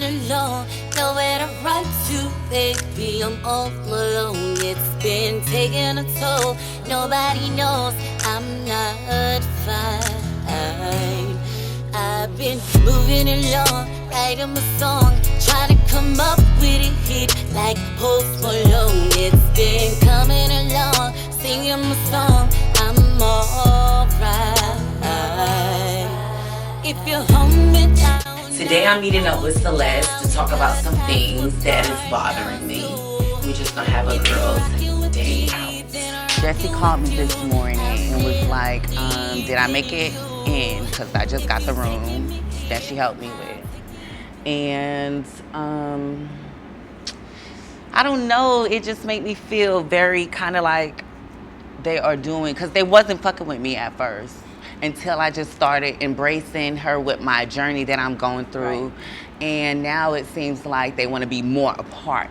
alone, nowhere to run to, baby. I'm all alone. It's been taking a toll. Nobody knows I'm not fine. I've been moving along, writing my song, trying to come up with a hit like Post Malone. It's been coming along, singing my song. I'm alright. If you hold me down. Today I'm meeting up with Celeste to talk about some things that is bothering me. We're just gonna have a girls' day out. Jesse called me this morning and was like, did I make it in? Because I just got the room that she helped me with. And I don't know, it just made me feel very kind of like they are doing, because they wasn't fucking with me at first until I just started embracing her with my journey that I'm going through. Right. And now it seems like they want to be more apart.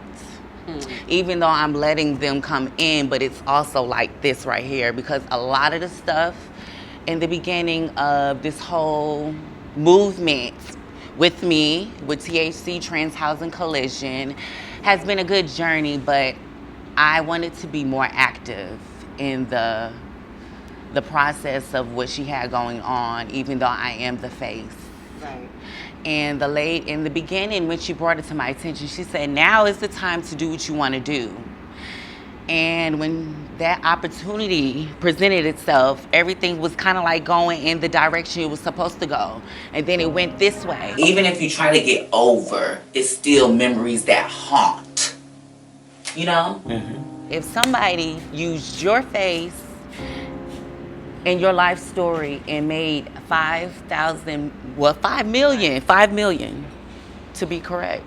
Even though I'm letting them come in, but it's also like this right here, because a lot of the stuff in the beginning of this whole movement with me, with THC Trans Housing Collision, has been a good journey, but I wanted to be more active in the process of what she had going on, even though I am the face. Right. And in the beginning, when she brought it to my attention, she said, now is the time to do what you want to do. And when that opportunity presented itself, everything was kind of like going in the direction it was supposed to go. And then it went this way. Even if you try to get over, it's still memories that haunt. You know? Mm-hmm. If somebody used your face in your life story and made 5 million to be correct,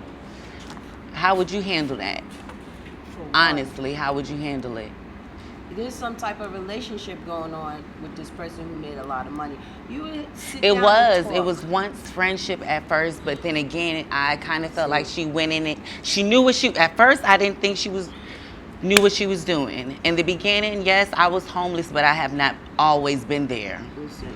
how would you handle that? Honestly, how would you handle it? There's some type of relationship going on with this person who made a lot of money. You would sit It down was. and talk. It was once friendship at first, but then again, I kind of felt like she went in it. She knew what at first I didn't think she knew what she was doing. In the beginning, yes, I was homeless, but I have not always been there.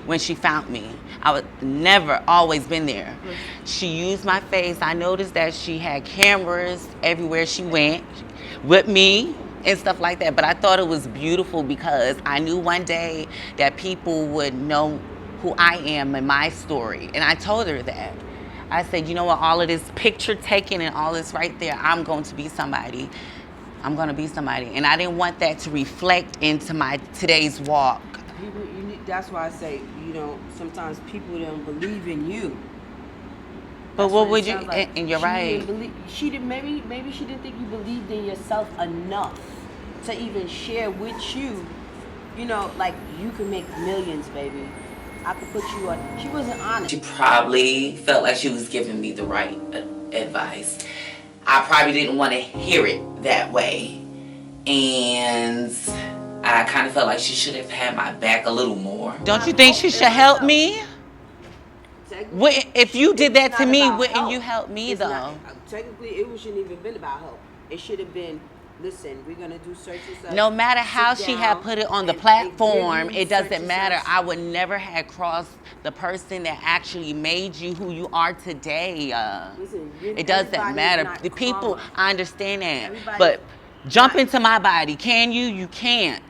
When she found me, I was never always been there. She used my face. I noticed that she had cameras everywhere she went with me and stuff like that. But I thought it was beautiful because I knew one day that people would know who I am and my story. And I told her that. I said, you know what, all of this picture taking and all this right there, I'm going to be somebody. I'm going to be somebody. And I didn't want that to reflect into my today's walk. That's why I say, sometimes people don't believe in you. But what would you, like, and you're right. Maybe she didn't think you believed in yourself enough to even share with you, like, you can make millions, baby. I could put you on. She wasn't honest. She probably felt like she was giving me the right advice. I probably didn't want to hear it that way. And I kind of felt like she should have had my back a little more. Don't you think she should help me? If you did that to me, wouldn't you help me, though? Technically, it shouldn't even been about help. It should have been, listen, we're going to do search and such. No matter how she had put it on the platform, it doesn't matter. I would never have crossed the person that actually made you who you are today. Listen, it doesn't matter. The people, I understand that. But jump into my body. Can you? You can't.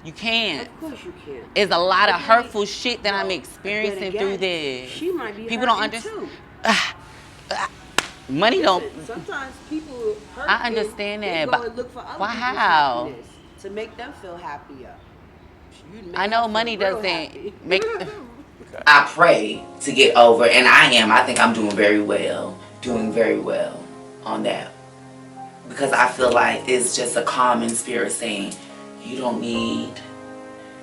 You can't. Of course you can. It's a lot of hurtful shit that I'm experiencing through this. She might be people don't understand. Money don't. Sometimes people hurt. I understand that, but look for other why? How? To make them feel happier. I know money doesn't make. I pray to get over, and I am. I think I'm doing very well on that, because I feel like it's just a common spirit saying, you don't need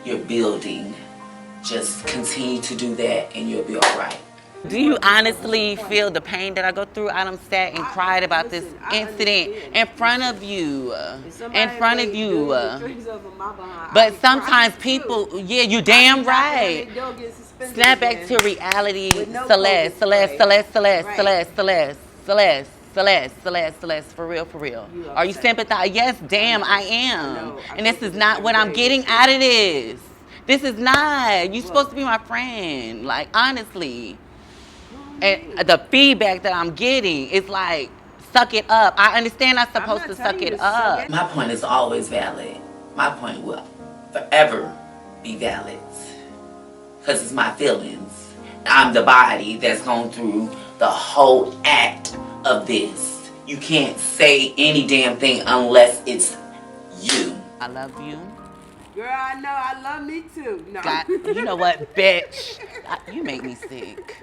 your building. Just continue to do that and you'll be all right. Do you honestly feel the pain that I go through? I done sat and cried about this incident in front of you. But sometimes people, yeah, you damn right. Snap back to reality, Celeste, for real. Are you sympathizing? Yes, damn, I am. And this is not what I'm getting out of this. This is not. You're supposed to be my friend. Like, honestly. And the feedback that I'm getting is like, suck it up. I understand I'm supposed to suck it up. My point is always valid. My point will forever be valid. Because it's my feelings. I'm the body that's gone through the whole act of this. You can't say any damn thing unless it's you. I love you. Girl, I know. I love me too. No. God, you know what, bitch? You make me sick.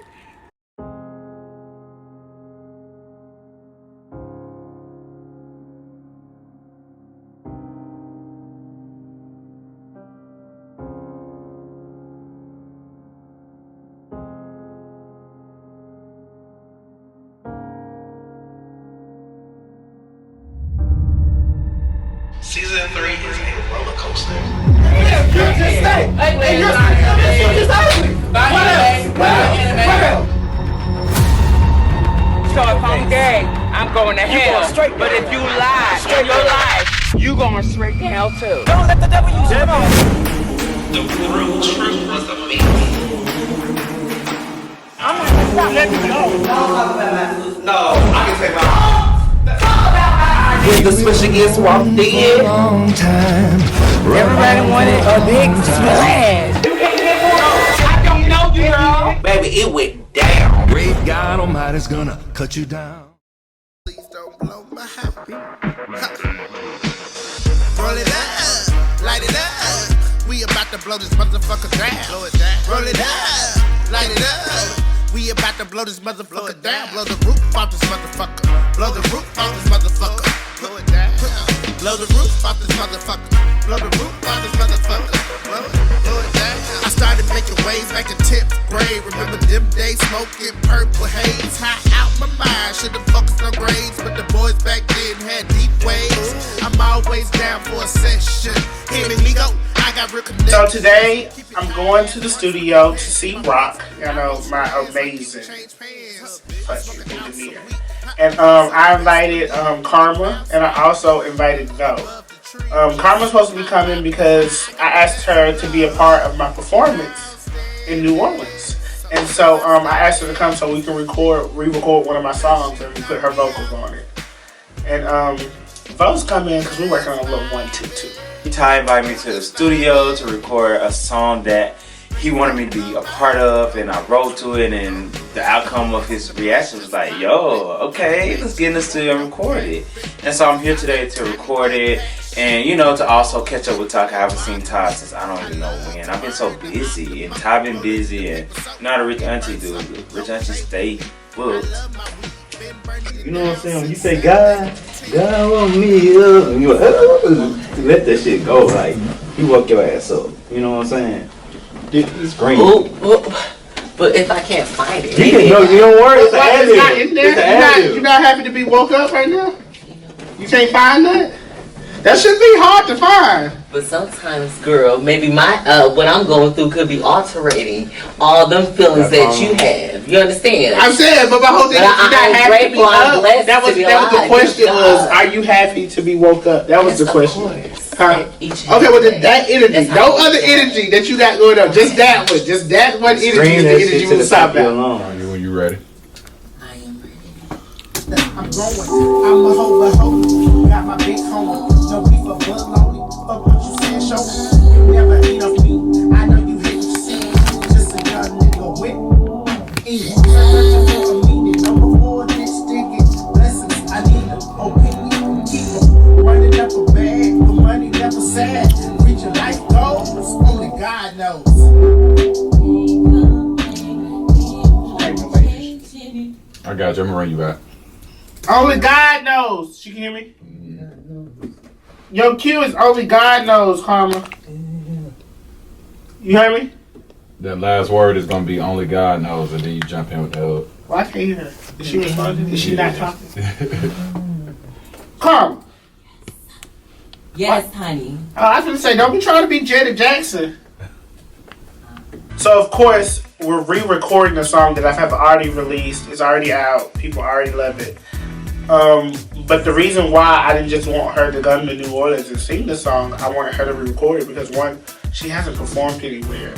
Season 3 is a roller coaster. So if I'm gay, I'm going to hell. But if you lie in your life, you going straight to hell too. Don't let the devil use you. The real truth was amazing. I'm not going to stop. Let me go. No, I can say my When the swisher gets walked in, Everybody wanted a big splash. I don't know you, girl. baby, it went down. Great God Almighty's gonna cut you down. Please don't blow my happy. Roll it up, light it up. We about to blow this motherfucker down. Blow it down. Roll it up, light it up. We about to blow this motherfucker down. Blow the roof off this motherfucker. Blow the roof off this motherfucker. Blow it down. Blow the roof off this motherfucker. Blow the roof off this motherfucker. Blow it down. I started making waves back in 10th grade. Remember them days smoking purple haze. High out my mind. Should've focused on grades, but the boys back then had deep waves. I'm always down for a session. Hear me go. I got real connections. So today, I'm going to the studio to see Rock. You know, my amazing engineer. And I invited Karma, and I also invited No. Karma's supposed to be coming because I asked her to be a part of my performance in New Orleans. And so I asked her to come so we can re-record one of my songs and put her vocals on it. And Vo's come in because we're working on a little 1-2-2. Ty invited me to the studio to record a song that he wanted me to be a part of, and I wrote to it, and the outcome of his reaction was like, yo, okay, let's get in the studio and record it. And so I'm here today to record it, and you know, to also catch up with Ty. I haven't seen Ty since I don't even know when. I've been so busy, and Ty been busy, and you know how the rich auntie do. Rich auntie stay booked. You know what I'm saying? When you say God want me up, and you let that shit go. Like, you woke your ass up. You know what I'm saying? It's green. But if I can't find it, You don't worry. It's an ad-lib. You're not happy to be woke up right now? You can't find that? That should be hard to find. But sometimes, girl, maybe my what I'm going through could be altering all them feelings that you have. You understand? I'm saying, but my whole thing is you're not happy to be up. That was the question was, are you happy to be woke up? That was the question. Huh? Okay, well, that energy, no other energy that you got going on, just that one. Just that one energy is the energy we was talking about. When you ready? I am ready. I'm going. I'm a hoe. Got my big home. No beef or blood lonely. Fuck what you saying, show. You never hate on me. I know you hate what you see. Just a young nigga with meaning. Number 4, bitch, stick it. Blessings, I need them. Opinion, keep them. Running up a bag, but money never sad. Reach your life goals, only God knows. I got you. I'm gonna run you back. Only God knows. She can hear me? Your cue is only God knows, Karma. You hear me? That last word is gonna be only God knows, and then you jump in with the hook. Well, I can't hear her. Is she responding? Is she not talking? Karma. Yes, honey. I was going to say, don't be trying to be Janet Jackson. So, of course, we're re-recording a song that I have already released. It's already out. People already love it. But the reason why I didn't just want her to come to New Orleans and sing the song, I wanted her to re-record it because, one, she hasn't performed anywhere.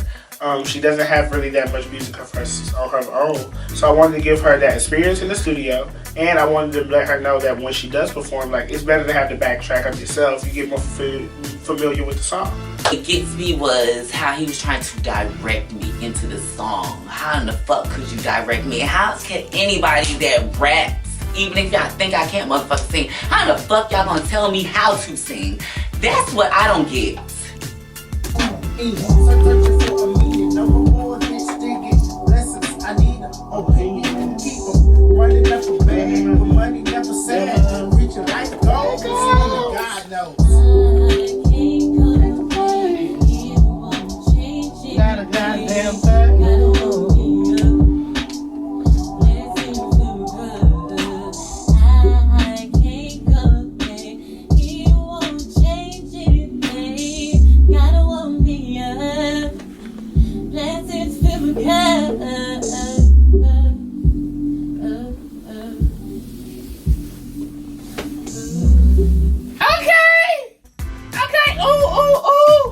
She doesn't have really that much music of her on her own. So I wanted to give her that experience in the studio, and I wanted to let her know that when she does perform, like, it's better to have the backtrack of yourself. You get more familiar with the song. What gets me was how he was trying to direct me into the song. How in the fuck could you direct me? How can anybody that raps, even if y'all think I can't motherfucking sing, how the fuck y'all gonna tell me how to sing? That's what I don't get. I need them, opinion and keep them running up a bag, but money never sad. Reaching life goals, only God knows. Not a goddamn thing.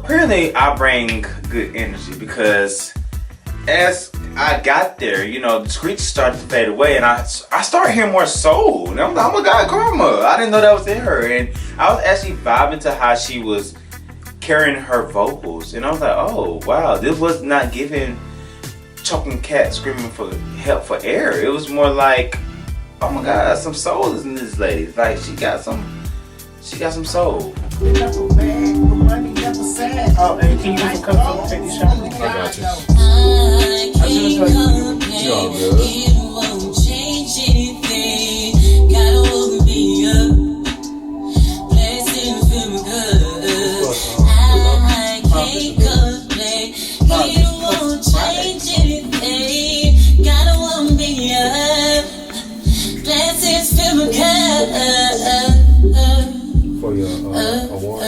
Apparently, I bring good energy because as I got there, you know, the screech started to fade away, and I started hearing more soul. And I'm like, oh my God, Karma! I didn't know that was in her, and I was actually vibing to how she was carrying her vocals, and I was like, oh wow, this was not giving choking cat screaming for help for air. It was more like, oh my God, some soul is in this lady. Like she got some soul. Oh, and can you just come to take these shots? I got you. I should have told you. You all good. For your award.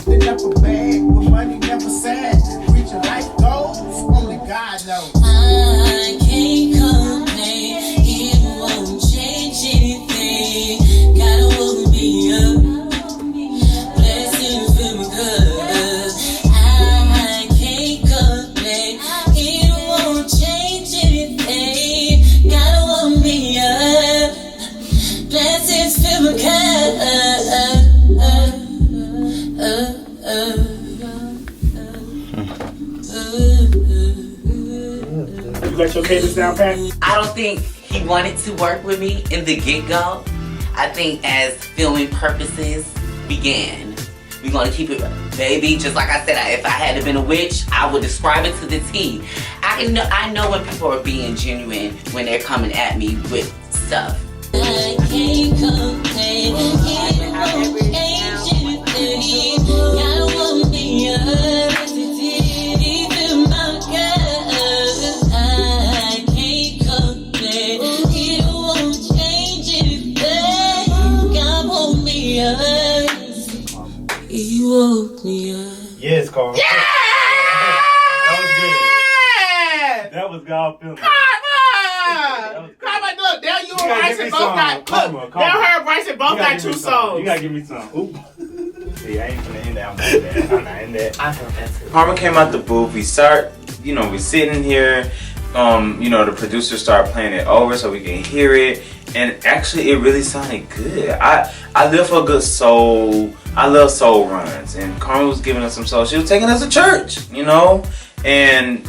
Been up a bag, but money never sad. Reaching life goals, only God knows. I can't complain, it won't change anything. Gotta woke me up, blessings fill my cup. I can't complain, it won't change anything. Gotta woke me up, blessings fill my cup. You got your cadence down, Pat? I don't think he wanted to work with me in the get-go. I think as filming purposes began, we're gonna keep it, baby. Just like I said, if I had been a witch, I would describe it to the T. I know when people are being genuine when they're coming at me with stuff. I can't complain, it won't change anything. Gotta woke me up, deep in my gut. I can't complain, it won't change anything. God woke me up, He woke me up. Yes, Karma. Yeah! That was good. That was God feeling. Karma, look, there you and gotta Bryson give me both some. got, Karma, look, Karma. there her and Bryson both got two songs. You gotta give me some. Oop. See, I ain't finna end that. I'm not in that. I felt that too. Karma came out the booth. We sitting here. The producer started playing it over so we can hear it, and actually, it really sounded good. I live for a good soul. I love soul runs, and Karma was giving us some soul. She was taking us to church, and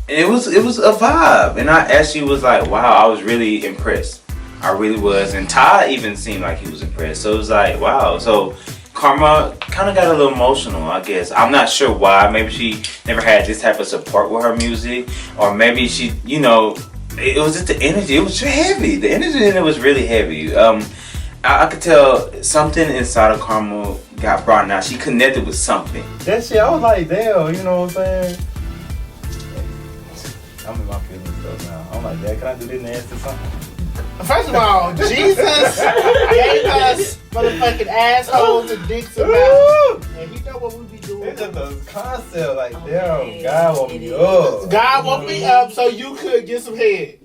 it was a vibe. And I actually was like, wow, I was really impressed. I really was, and Ty even seemed like he was impressed. So it was like, wow. So Karma kind of got a little emotional, I guess. I'm not sure why. Maybe she never had this type of support with her music, or maybe she, it was just the energy. It was heavy. The energy in it was really heavy. I could tell something inside of Karma got brought out. She connected with something. That shit, I was like, damn, you know what I'm saying? I'm in my feelings though now. I'm like, Dad, can I do this nasty something? First of all, Jesus gave us motherfucking assholes and dicks about, and he know what we be doing. It's just a concept. Like, damn, God woke me up. God woke me up so you could get some head.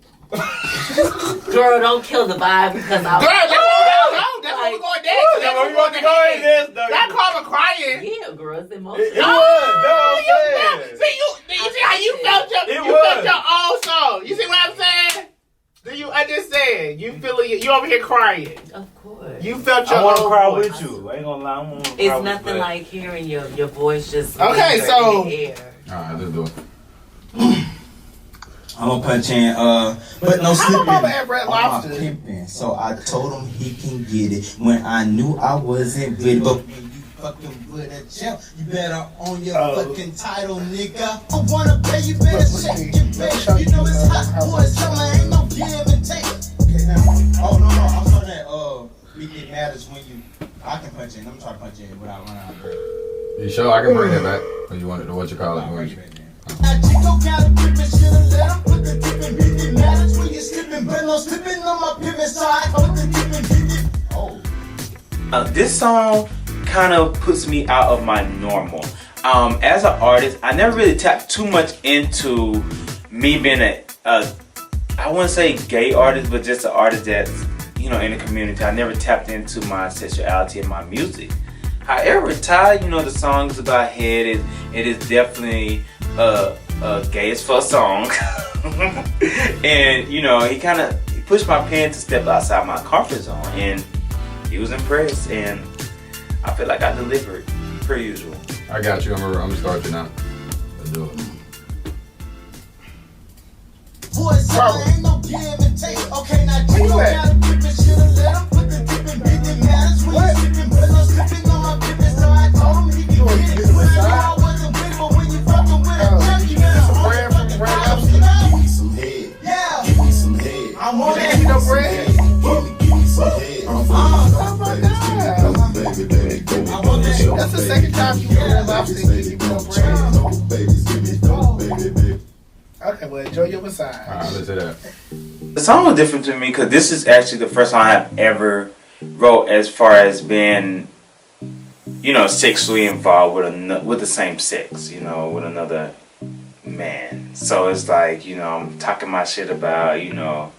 Girl, don't kill the vibe because I. Girl, that's where we're going next. That's where we want to go in this. That Karma crying. Yeah, girl, it's emotional. It was. See, you see how you felt your own song. You see what I'm saying? Do you understand? You feeling it? You over here crying. Of course. You felt your own. I want to cry voice. with you. I ain't gonna lie. I want to cry It's with nothing you, like hearing your voice just. Okay, so. In the air. Alright, let's do it. I'm gonna punch in, but no How my mama slipping at Red on my Lobster? pimping. So I told him he can get it when I knew I wasn't ready. But when you fucking with a champ, you better own your fucking title, nigga. I wanna pay, you better shake your bed. You know it's hot, boy, summer ain't no give and take. Okay, now, oh no, I'm sorry that it matters when you. I can punch in. I'm trying to punch in without running out of breath. You sure I can bring that back? Or you wanted to what you call it? Bring it back then. Chico got a pippin', shoulda let him put the dippin'. It matters when you slippin', but no slippin' on my pippin', so I put the dippin'. Oh. This song kind of puts me out of my normal. As an artist, I never really tapped too much into me being a I wouldn't say gay artist, but just an artist that's, in the community. I never tapped into my sexuality in my music. However, Ty, the song is about head. It is definitely a gay as fuck song. And, he kind of pushed my pen to step outside my comfort zone. And he was impressed. And I feel like I delivered, per usual. I got you. I'm gonna start you now. Let's do it. Boys, ain't no give and take. Okay, now Chico got a pippin', shoulda let him put the dippin'. It matters when you slippin', but no slippin' on my pippin', so I told him he can get it. When I knew I wasn't with, but when you fuckin' with a junkie, you better hold your fucking title, nigga. Give me some head. Yeah. Give me some head. I want that. Give me bread. Give me some head. That's the second time you heard lobster give me no bread. Okay, well, enjoy your massage. Alright, let's do that. The song was different to me because this is actually the first song I have ever wrote as far as being, sexually involved with the same sex, with another man. So it's like, I'm talking my shit about, I'm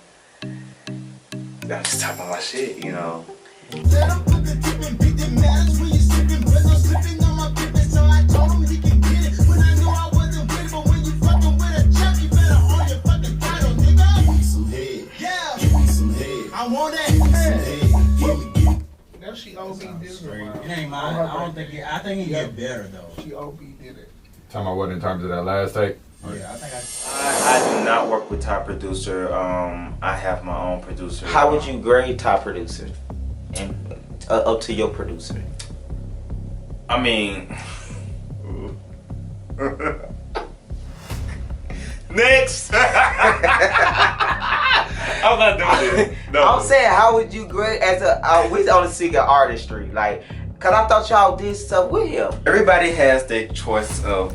just talking my shit, Let him put the dippin', it matters when you slippin', but no slippin' on my pippin', so I told him he can get it. When I knew I wasn't with, but when you fucking with a chump, you better hold your fucking title, nigga. Give me some head. Yeah. Give me some head. I want that. Give me some head. Now she OB did it. It ain't mine. I think he get better though. She OB did it. Talking about what in terms of that last take? Yeah, I think I do not work with top producer. I have my own producer. How would you grade top producer? And up to your producer. I mean, next. I'm not doing this. No. I'm saying, how would you grade as we only seeing artistry, like, cause I thought y'all did stuff with him. Everybody has their choice of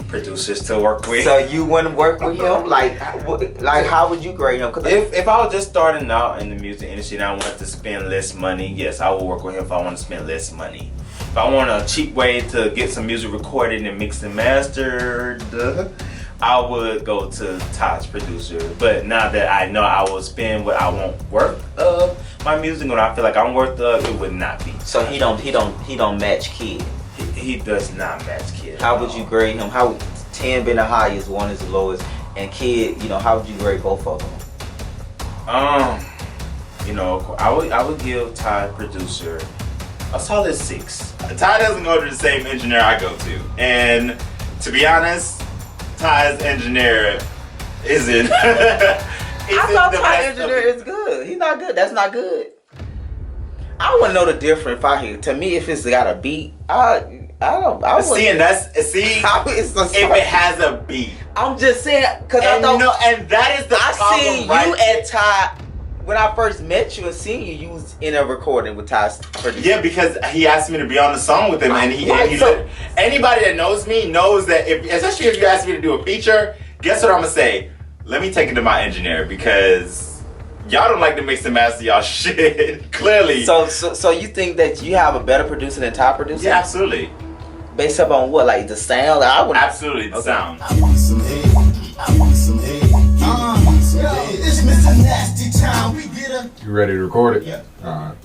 producers to work with. So you wouldn't work with him? Like how would you grade him? If I was just starting out in the music industry and I wanted to spend less money, yes, I would work with him if I want to spend less money. If I want a cheap way to get some music recorded and mixed and mastered, I would go to Todd's producer. But now that I know I will spend what I want worth of my music, when I feel like I'm worth of, it would not be. So he don't match Kid. He does not match Kid. How would you grade him? How 10 being the highest, 1 is the lowest, and Kid, how would you grade both of them? I would give Todd producer a solid 6. Todd doesn't go to the same engineer I go to, and to be honest, Todd's engineer isn't. I thought Todd's engineer is good. He's not good. That's not good. I wouldn't know the difference if I hear. To me, if it's got a beat, I see, and if it has a beat. I'm just saying, cause I thought, and that is the problem. I seen you and Ty when I first met you and seen you. You was in a recording with Ty's producer. Yeah, because he asked me to be on the song with him, and anybody that knows me knows that especially if you ask me to do a feature, guess what I'm gonna say? Let me take it to my engineer because y'all don't like to mix and master y'all shit. Clearly. So you think that you have a better producer than Ty producer? Yeah, absolutely. Based up on what? Like the sound? I would absolutely the sound. I want some head. I want some head. It's Mr. Nasty Town. We get a. You ready to record it? Yeah. Alright.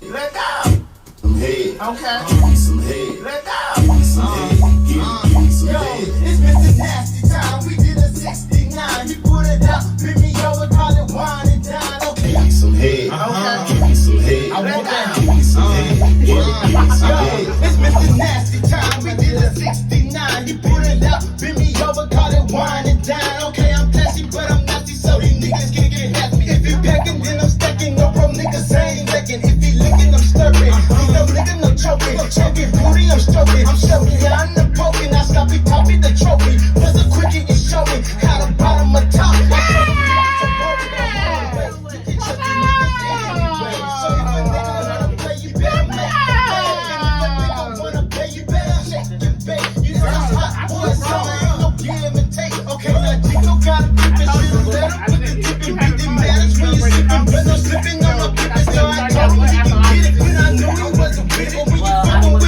Let go. Some head. Okay. Some head. Let go. Some head. Some head. It's Mr. Nasty Town. We did a 69. You put it out. Bring me over, call it wine and dine. Okay. Give me some head. Okay. Give me some head. I want that. Give me some head. Give me some head. It's Mr. Nasty Town. We did a 69. You put it out. Bring me over, call it wine and dine. Okay, I'm classy, but I'm nasty, so these niggas can't get happy. If you packing, then I'm stacking. No pro niggas ain't licking. If he licking, I'm slurping. Ain't no licking, no choking. Choking booty, I'm stroking. I'm stroking, yeah, I'm the poking. I stop it, copy the trophy. Was a quickie and show me how to bottom of top. Okay, now Chico gotta keep it shit better. Put the tip and beat the matters when you sippin'. But no slipping, I'm not keeping. So I told him he can get it. When I knew he wasn't with it. When you fucking with a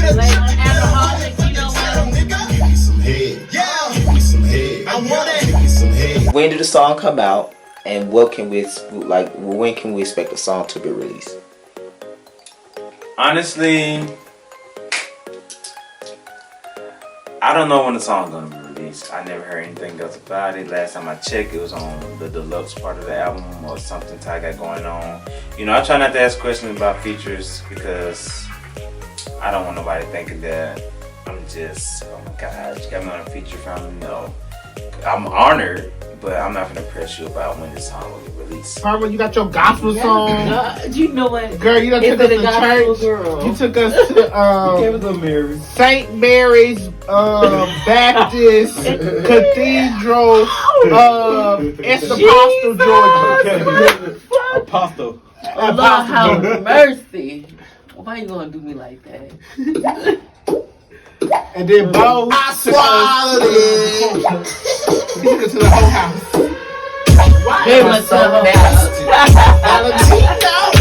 nigga, give me some head. Yeah, give me some head. I want it. Give me some head. When did the song come out, and what can we like? When can we expect the song to be released? Honestly, I don't know when the song's gonna be released. I never heard anything else about it. Last time I checked, it was on the deluxe part of the album or something Ty got going on. You know, I try not to ask questions about features because I don't want nobody thinking that I'm just, oh my gosh, you got me on a feature from him. No, I'm honored, but I'm not gonna press you about when this song will be released. Karma, you got your gospel song. You know what? Girl, you done took us to church. Girl. You took us to St. Mary's Baptist Cathedral Escapastal, Georgia. Apostle. Lord have mercy. Why you gonna do me like that? And then Bo, I swallowed it. He took us to the whole house. Very much so.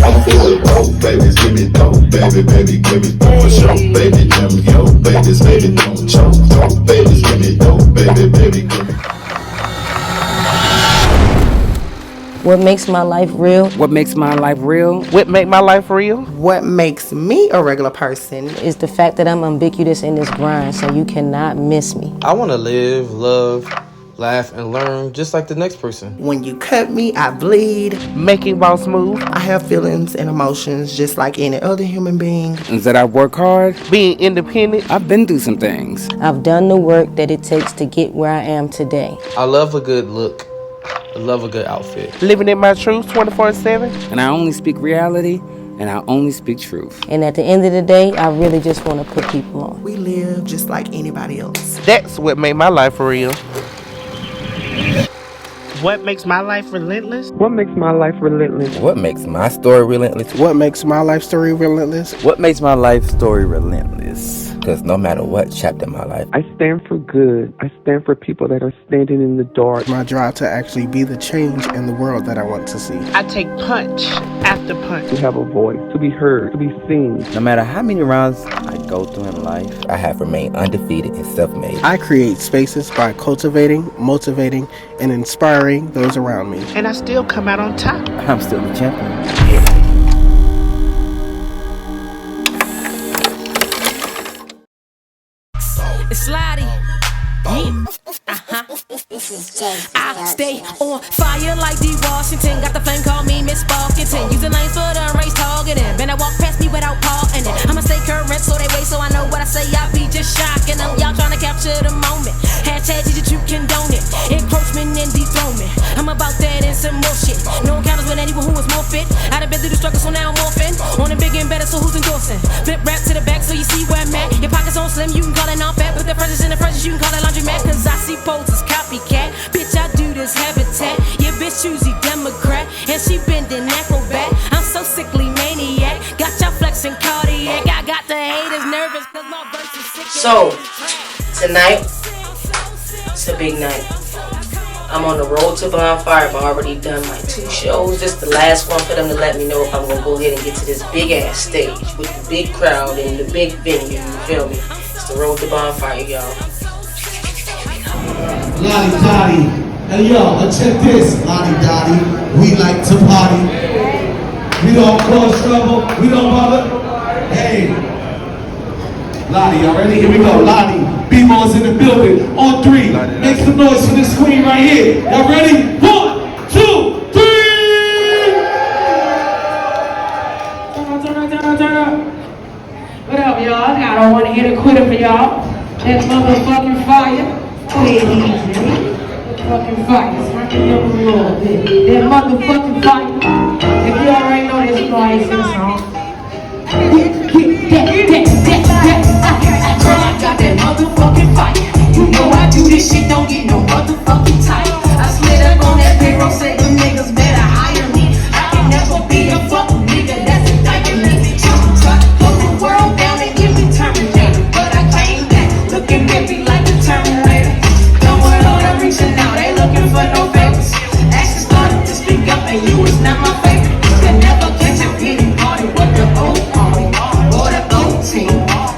I'm feeling dope, babies, give me dope, baby, give me dope for sure, baby, give me yo, babies, baby, don't choke, dope, babies, give me dope, baby, give me. What makes my life real? What makes my life real? What make my life real? What makes me a regular person is the fact that I'm ubiquitous in this grind, so you cannot miss me. I want to live, love, laugh, and learn just like the next person. When you cut me, I bleed. Making boss move. I have feelings and emotions just like any other human being. And that I work hard. Being independent. I've been through some things. I've done the work that it takes to get where I am today. I love a good look. I love a good outfit. Living in my truth 24/7. And I only speak reality, and I only speak truth. And at the end of the day, I really just want to put people on. We live just like anybody else. That's what made my life real. What makes my life relentless? What makes my life relentless? What makes my story relentless? What makes my life story relentless? What makes my life story relentless? Because no matter what chapter in my life, I stand for good. I stand for people that are standing in the dark. My drive to actually be the change in the world that I want to see. I take punch after punch. To have a voice, to be heard, to be seen. No matter how many rounds I go through in life, I have remained undefeated and self-made. I create spaces by cultivating, motivating, and inspiring those around me. And I still come out on top. I'm still the champion. It's Lodi. I stay on fire like D. Washington. Got the flame, call me Miss Balkington. Using lanes for the race targeting. Man, I walk past me without parting it. I'ma stay current so they wait, so I know what I say. I be just shocking them. Y'all trying to capture the moment. Hashtag that you condone it. Encroachment and dethronement. I'm about that and some more shit. No encounters with anyone who is more fit. I done been through the struggle, so now I'm morphing. On a big and better, so who's endorsing? Flip rap to the back so you see where I'm at. Your pockets on slim, you can call it non-fat. Put the pressures in the pressures, you can call it laundromat. Cause I see poses copycat. Bitch, I do this habitat. Your bitch choosy Democrat. And she bending acrobat. I'm so sickly maniac. Got y'all flexing cardiac. I got the haters nervous cause my verse is sick. So, tonight, it's a big night. I'm on the road to Bonfire. I've already done like 2 shows. This is the last one for them to let me know if I'm gonna go ahead and get to this big ass stage with the big crowd and the big venue. You feel me? It's the road to Bonfire, y'all. Lottie Dottie. Hey yo, check this. Lottie Dottie. We like to party. We don't cause trouble. We don't bother. Hey. Lottie, y'all ready? Here we go. Lottie. Bmore's in the building. On 3. Make some noise for this queen right here. Y'all ready? 1, 2, 3. Turn up. What up, y'all? I don't want to hear the quitter for y'all. That motherfucking fire. Go ahead, easy. Fucking fire. Turn it up a little bit. That motherfucking fire. If you already know this, you know how you sing the song. Girl, I got that motherfucking fire. You know I do this shit, don't get no motherfucking title. I slid up on that payroll, say them niggas better hire me. I can never be a fuck nigga, that's indicting me. Try to close the world down and give me Terminator, but I came back looking heavy like a Terminator. Don't worry, Lord, I'm reaching out, ain't looking for no favors. Action started to speak up and you was not my favorite. You can never catch a pity party with the old party or the old team.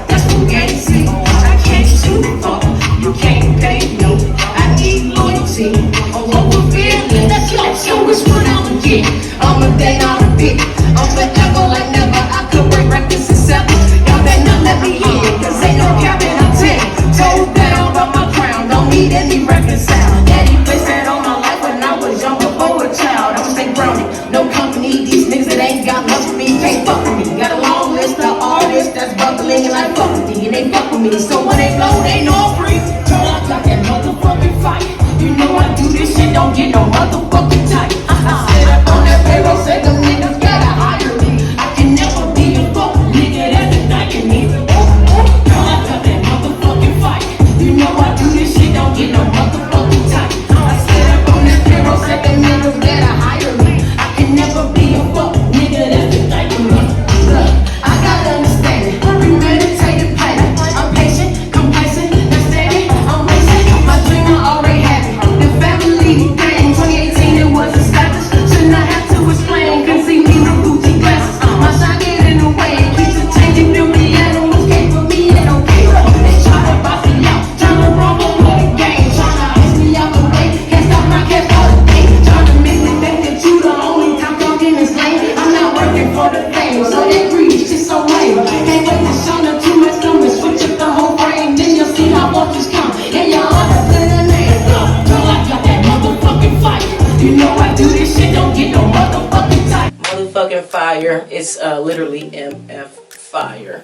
That's who can't see. I can't shoot for, you can't pay me. I need loyalty or what we're feeling. Let's show us what I'ma get. I'ma day on a bit. I'm forever like never. I could break records in 7. Y'all better not let me in, cause ain't no cabin I'm 10. Told down by my crown, don't need any reconcile. Daddy placed that on my life when I was young before a child. I'ma stay grounded, no company. These niggas that ain't got love for me can't fuck with me. Got a long list of artists that's bubbling and like fuck with me, and they fuck with me. So when they blow, they know free. Girl, I got that motherfucking fire. You know I do this shit, don't get no motherfucking tight. I sit up on that payroll, say them niggas gotta hire me. I can never be a fuck nigga that's indicting me. Girl, I got that motherfucking fire. You know I do this shit, don't get no motherfucking tight. I sit up on that payroll, say them niggas gotta hire me. I can never be a fuck nigga that's indicting me. Look, I gotta understand it. Premeditated plan. I'm patient, complacent, that's steady. I'm racing. My dream I already had it. The family thing, 2018 it was established. Should not have to explain. Can see me with Gucci glasses. My shine get in the way. Keeps it changing, feel me animals came for me and okay. They try to boss me out, trying to rumble with the game, trying to ice me out the way. Can't stop my cash all the day. Trying to make me think that you the only top dog in this lane. I'm not working for the fame, so that greedy shit so lame. Can't wait to show them too much come and switch up the whole frame. Then you'll see how watches come, and you'll understand the name. Girl, I got that motherfucking fire. You know I do this shit, don't get no motherfucking time. Motherfucking fire. It's literally MF fire,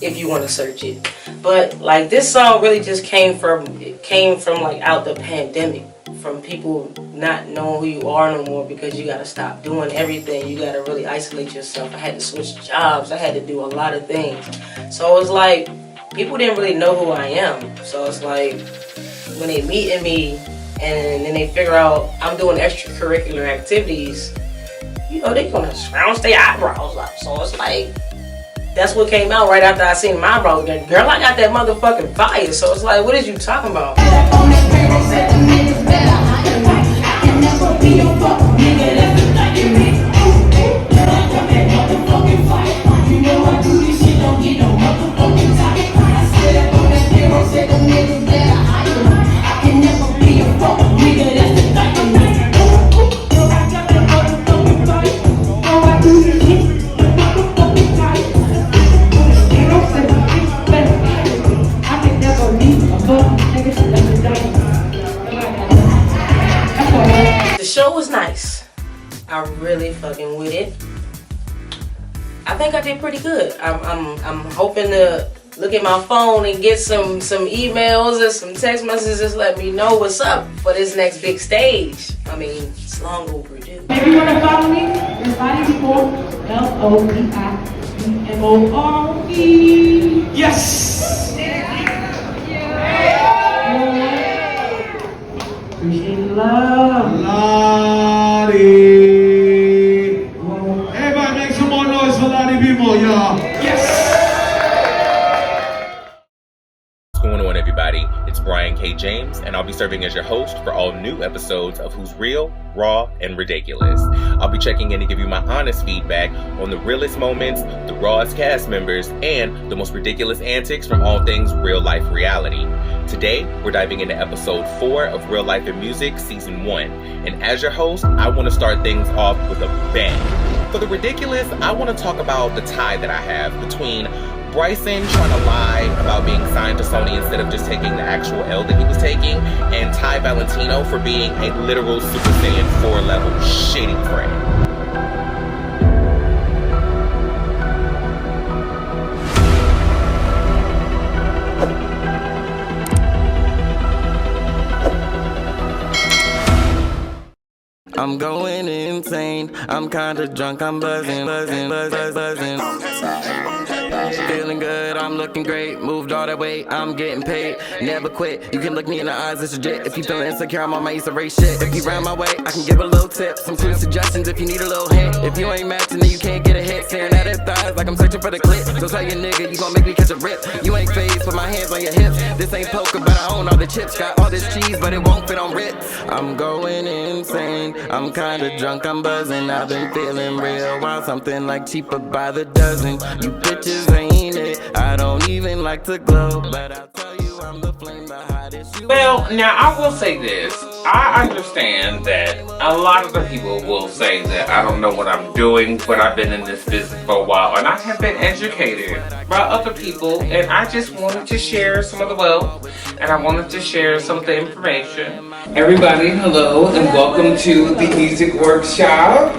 if you want to search it. But like this song really just came from like out the pandemic, from people not knowing who you are no more because you got to stop doing everything. You got to really isolate yourself. I had to switch jobs. I had to do a lot of things. So it's like people didn't really know who I am. So it's like when they meet me and then they figure out I'm doing extracurricular activities, you know, they gonna scrounge their eyebrows up. So it's like that's what came out right after I seen my eyebrows. Girl, I got that motherfucking fire. So it's like, what is you talking about? The show was nice. I'm really fucking with it. I think I did pretty good. I'm hoping to look at my phone and get some emails and some text messages. Let me know what's up for this next big stage. I mean, it's long overdue. If you want to follow me, it's Lodi Bmore, LODIBMORE. Yes! Appreciate the love. Lodi. Everybody make some more noise for Lodi Bmore, y'all. Yes! What's going on, everybody? It's Brian K. James, and I'll be serving as your host for all new episodes of Who's Real, Raw, and Ridiculous. I'll be checking in to give you my honest feedback on the realest moments, the rawest cast members, and the most ridiculous antics from all things real life reality. Today, we're diving into episode 4 of Real Life in Music, season 1. And as your host, I want to start things off with a bang. For the ridiculous, I want to talk about the tie that I have between Bryson trying to lie about being signed to Sony instead of just taking the actual L that he was taking, and Valentino for being a literal Super Saiyan 4 level shitty friend. I'm going insane. I'm kinda drunk. I'm buzzing. Feeling good, I'm looking great. Moved all that weight, I'm getting paid. Never quit, you can look me in the eyes, it's legit. If you feeling insecure, I'm on my Easter race shit. If you round my way, I can give a little tip. Some clear suggestions if you need a little hint. If you ain't matching, then you can't get a hit. Staring at his thighs like I'm searching for the clip. So tell your nigga, you gon' make me catch a rip. You ain't phased, put my hands on your hips. This ain't poker, but I own all the chips. Got all this cheese, but it won't fit on Ritz. I'm going insane, I'm kinda drunk, I'm buzzing. I've been feeling real wild, something like cheaper by the dozen. You bitches ain't it, I don't even like to glow, but I'll tell you I'm the flame, the hottest. Well, now I will say this. I understand that a lot of the people will say that I don't know what I'm doing, but I've been in this business for a while, and I have been educated by other people, and I just wanted to share some of the wealth, and I wanted to share some of the information. Everybody, hello, and welcome to the music workshop.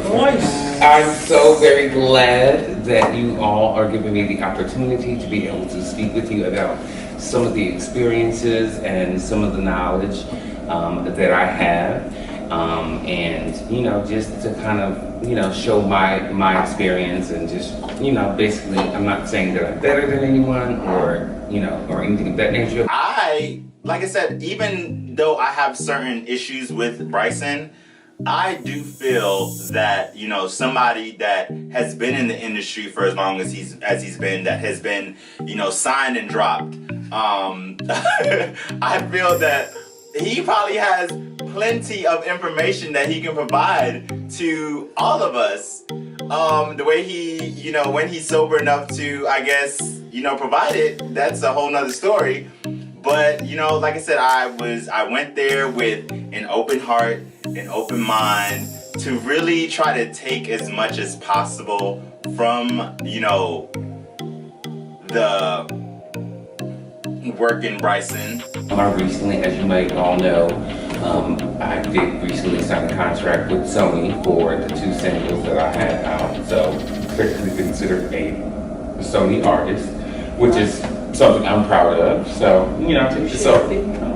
I'm so very glad that you all are giving me the opportunity to be able to speak with you about some of the experiences and some of the knowledge that I have, and you know, just to kind of, you know, show my experience, and just, you know, basically, I'm not saying that I'm better than anyone or, you know, or anything of that nature. Like I said, even though I have certain issues with Bryson, I do feel that, you know, somebody that has been in the industry for as long as he's been, that has been, you know, signed and dropped, I feel that he probably has plenty of information that he can provide to all of us. The way he, you know, when he's sober enough to, I guess, you know, provide it, that's a whole nother story. But, you know, like I said, I went there with an open heart, an open mind, to really try to take as much as possible from, you know, the work in Bryson. Recently, as you might all know, I did recently sign a contract with Sony for the 2 singles that I had out. So, technically considered a Sony artist, which is something I'm proud of. So, you know,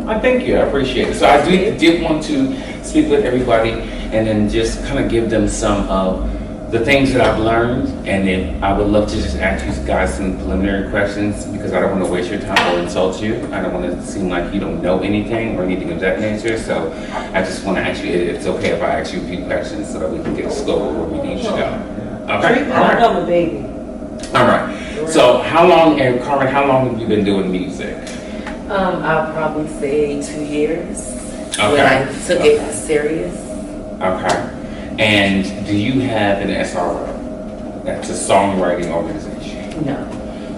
I thank you. I appreciate it. So I did want to speak with everybody and then just kind of give them some of the things that I've learned, and then I would love to just ask you guys some preliminary questions, because I don't want to waste your time or insult you. I don't want to seem like you don't know anything or anything of that nature. So I just want to ask you if it's okay if I ask you a few questions so that we can get a scope of where we need to go. Okay. All right. I'm a baby. All right. So how long, and Carmen, how long have you been doing music? I'll probably say 2 years. Okay. When I took it serious. Okay. And do you have an SRO? That's a songwriting organization. No.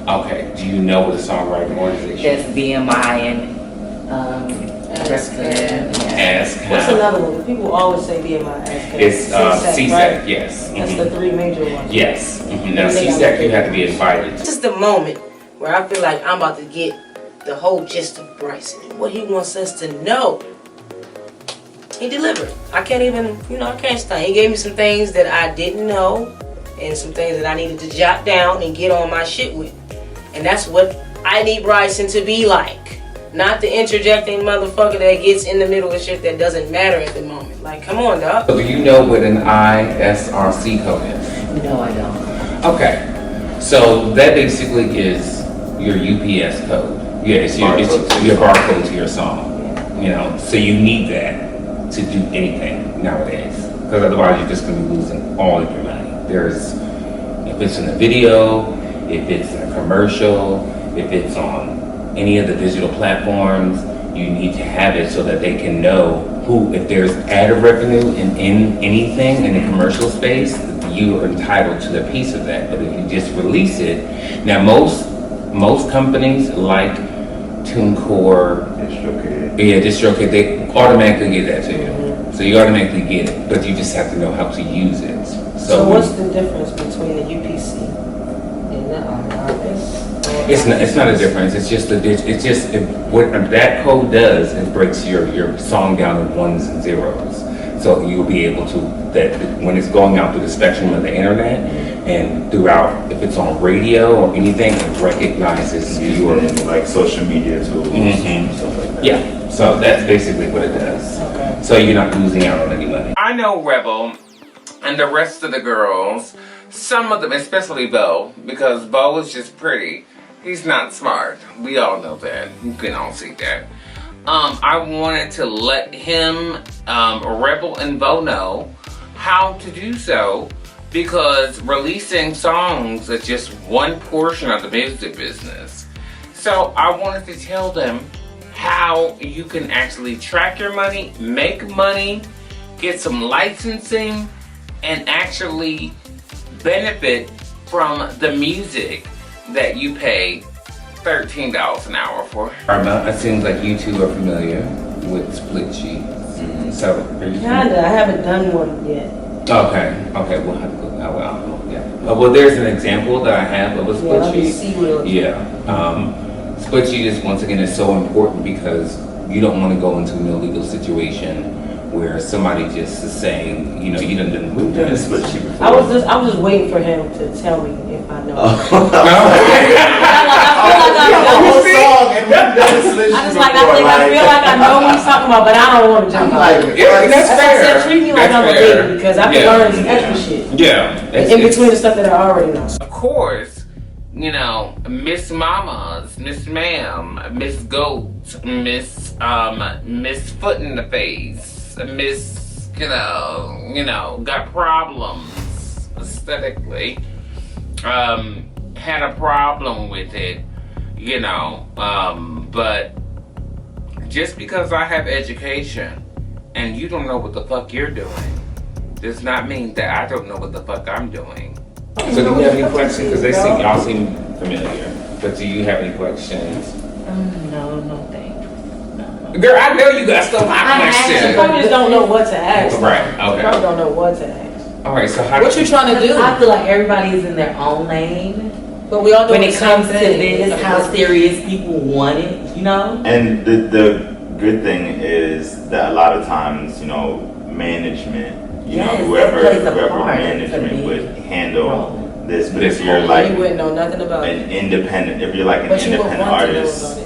Okay. Do you know what a songwriting organization is? That's BMI and ASCAP. What's another one? People always say BMI, ASCAP. It's CSAC, right? yes. That's the 3 major ones. Yes. Now CSAC, you have to be invited. This is the moment where I feel like I'm about to get the whole gist of Bryson and what he wants us to know. He delivered. I can't even, I can't stand. He gave me some things that I didn't know and some things that I needed to jot down and get on my shit with. And that's what I need Bryson to be like. Not the interjecting motherfucker that gets in the middle of shit that doesn't matter at the moment. Like, come on, dog. So do you know what an ISRC code is? No, I don't. Okay. So that basically is your UPS code. Yeah, it's your barcode to your song. So you need that to do anything nowadays, because otherwise you're just going to be losing all of your money. If it's in a video, if it's in a commercial, if it's on any of the digital platforms, You need to have it so that they can know who, if there's ad revenue in anything in the commercial space, you are entitled to the piece of that. But if you just release it, now most companies like TuneCore, DistroKid, they automatically get that to you. So you automatically get it, but you just have to know how to use it. So what's the difference between the UPC and the RS? It's not a difference. It's just what that code does. It breaks your song down in ones and zeros. So you'll be able to, that when it's going out through the spectrum of the internet and throughout, if it's on radio or anything, it recognizes your like social media tools and stuff like that. Yeah. So that's basically what it does. Okay. So you're not losing out on any money. I know Rebel and the rest of the girls, some of them, especially Bo, because Bo is just pretty. He's not smart. We all know that. You can all see that. I wanted to let him, Rebel and Bo, know how to do so, because releasing songs is just one portion of the music business. So I wanted to tell them how you can actually track your money, make money, get some licensing, and actually benefit from the music that you pay $13 an hour for. Karma, it seems like you two are familiar with split sheets. So, are you Kinda, I haven't done one yet. Okay, we'll have to go. Well, there's an example that I have of a split sheet. Split sheet is, once again, is so important because you don't want to go into an illegal situation where somebody just is saying, you done we've done a split sheet before. I was just waiting for him to tell me if I know. I feel like I know what he's talking about, but I don't want to jump on it. That's fair. Treat me like I'm a baby because I've been learning some extra shit. In between the stuff that I already know. Of course, Miss Mamas, Miss Ma'am, Miss Goat, Miss Foot in the Face, Miss, got problems aesthetically, had a problem with it, but just because I have education and you don't know what the fuck you're doing does not mean that I don't know what the fuck I'm doing. So do you have any questions? Because y'all seem familiar, but do you have any questions? No, thanks. Girl, I know you got so many questions. You probably just don't know what to ask. Right, okay. You probably don't know what to ask. All right, so what you trying to do? I feel like everybody is in their own lane. But we all do when it comes to this, how serious people want it, And the good thing is that a lot of times, management, whoever management would handle this. But if you're like you wouldn't know nothing about an independent, if you're like an independent artist,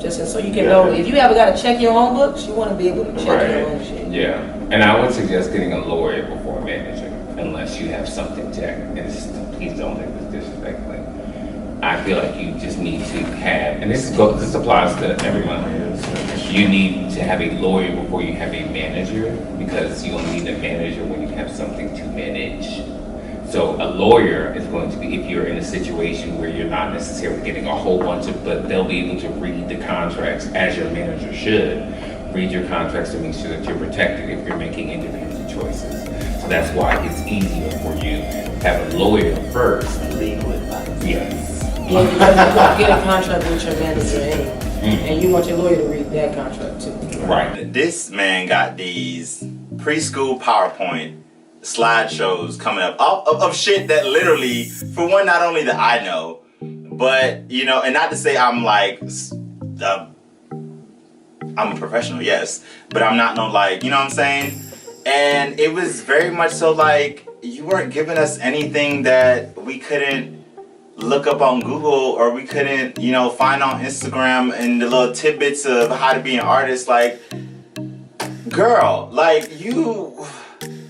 just so you can know if you ever got to check your own books, you want to be able to check your own shit. Yeah, and I would suggest getting a lawyer before a manager, unless you have something to. And please don't take this disrespectfully. I feel like you just need to have, and this applies to everyone. You need to have a lawyer before you have a manager, because you'll need a manager when you have something to manage. So a lawyer is going to be, if you're in a situation where you're not necessarily getting a whole bunch of, but they'll be able to read the contracts as your manager should. Read your contracts to make sure that you're protected if you're making independent choices. So that's why it's easier for you to have a lawyer first. Legal advice. Yes. Yeah, because you get a contract with your manager and you want your lawyer to read that contract too. Right. This man got these preschool PowerPoint slideshows coming up of shit that literally, for one, not only that I know, but and not to say I'm like I'm a professional, yes, but I'm not what I'm saying? And it was very much so like you weren't giving us anything that we couldn't look up on Google, or we couldn't, find on Instagram, and the little tidbits of how to be an artist. Like, girl, you,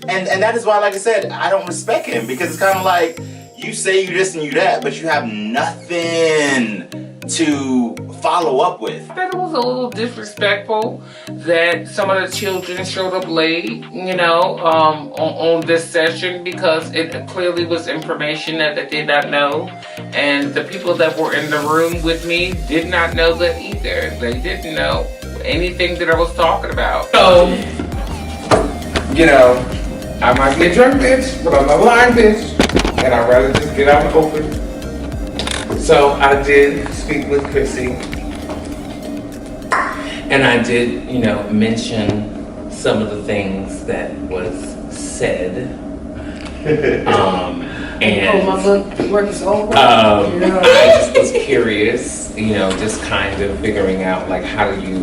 and that is why, like I said, I don't respect him, because it's kind of like you say you this and you that, but you have nothing to follow up with. I thought it was a little disrespectful that some of the children showed up late, on this session, because it clearly was information that they did not know. And the people that were in the room with me did not know that either. They didn't know anything that I was talking about. So, you know, I might be a drunk bitch, but I'm a lying bitch, and I'd rather just get out and open. So I did speak with Chrissy, and I did, you know, mention some of the things that was said. And my work is over. I just was curious, you know, just kind of figuring out like how do you